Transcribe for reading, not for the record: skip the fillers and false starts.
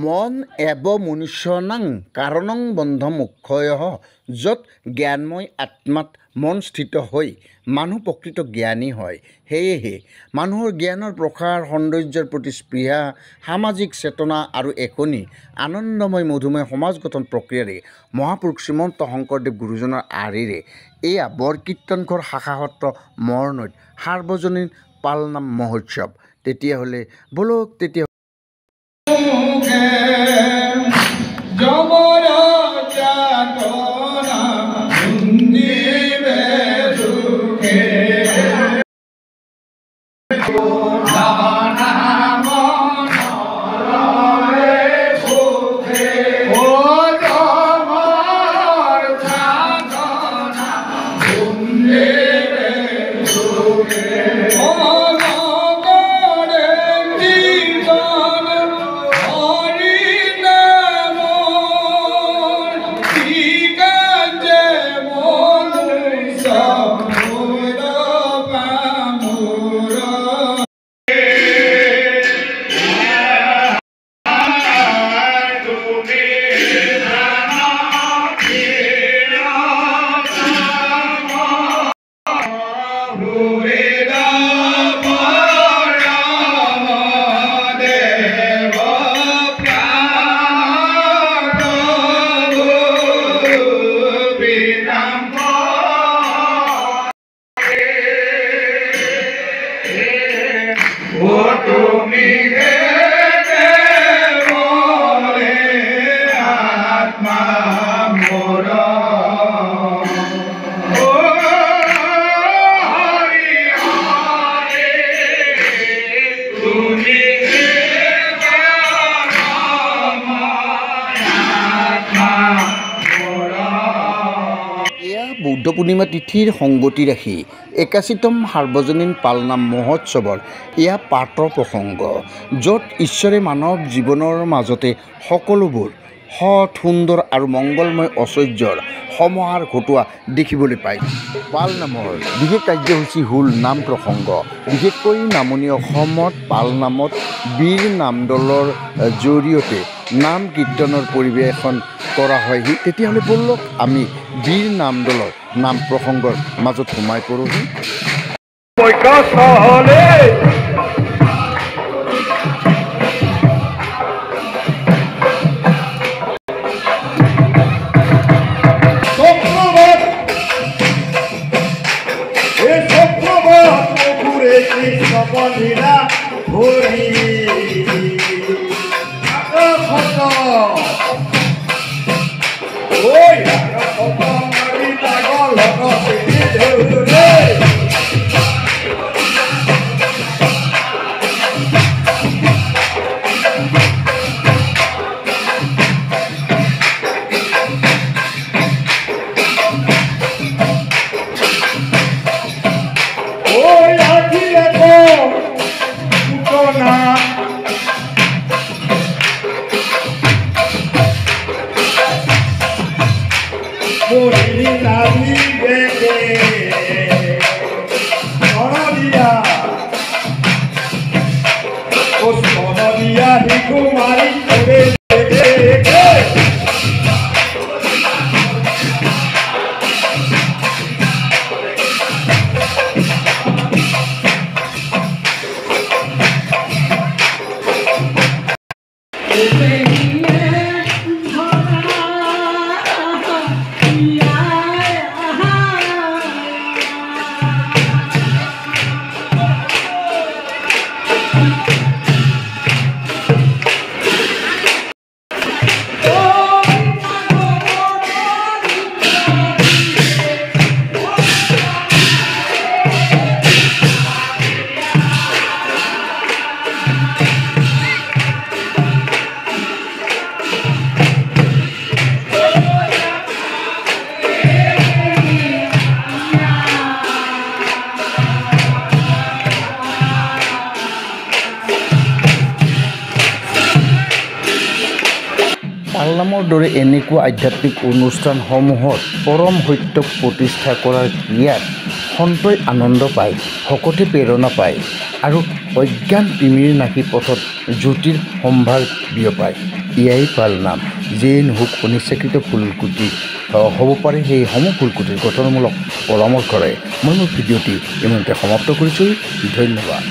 মন এব মনুষ্যনাং কাৰণং বন্ধ মুখ্যয় য'ত জ্ঞানময় আত্মাত মন স্থিত হৈ মানুহ প্ৰকৃত জ্ঞানী হয়। সেয়েহে মানুহৰ জ্ঞানৰ প্ৰসাৰ, সৌন্দৰ্যৰ প্ৰতি স্পৃহা, সামাজিক চেতনা আৰু একনি আনন্দময় মধুময় সমাজ গঠন প্ৰক্ৰিয়াৰে মহাপুৰুষ শ্ৰীমন্ত শংকৰদেৱ গুৰুজনাৰ আঁৰিৰে এয়া বৰকীৰ্তনঘৰ শাখা সত্ৰ মৰনৈত সাৰ্বজনীন পালনাম মহোৎসৱ। তেতিয়াহ'লে বলক তেতিয়া বৌদ্ধ পূৰ্ণিমা তিথিৰ সংগতি ৰাখি ৮১তম সাৰ্বজনীন পালনাম মহোৎসৱৰ এয়া পাতৰ প্ৰসংগ, য'ত ঈশ্বৰে মানৱ জীৱনৰ মাজতে সকলোবোৰ সৎ, সুন্দৰ আৰু মংগলময় ঐশ্বৰ্যৰ সমাহাৰ ঘটোৱা দেখিবলৈ পায়। পালনামৰ বিশেষ কাৰ্যসূচী হ'ল নাম প্ৰসংগ। বিশেষকৈ নামনি অসমত পালনামত বীৰ নামদলৰ জৰিয়তে নাম কীৰ্তনৰ পৰিৱেশন কৰা হয়হি। তেতিয়াহ'লে বলক আমি বীৰ নামদলৰ নাম প্ৰসংগৰ মাজত সোমাই পৰোঁহি। দৰে এনেকুৱা আধ্যাত্মিক অনুষ্ঠানসমূহত পৰম সত্যক প্ৰতিষ্ঠা কৰাৰ ক্ৰিয়াত সন্তই আনন্দ পায়, ভকতে প্ৰেৰণা পায় আৰু অজ্ঞান তিমিৰ নাকি পথত জ্যোতিৰ সম্ভাৰ বিয়পায়। এয়াই পালনাম। যিয়েই নহওক অনিচ্ছাকৃত ফুলকুটি হ'ব পাৰে, সেই সমূহ ফুলকুটিৰ গঠনমূলক পৰামৰ্শৰে মই মোৰ ভিডিঅ'টি ইমানতে সমাপ্ত কৰিছোঁ। ধন্যবাদ।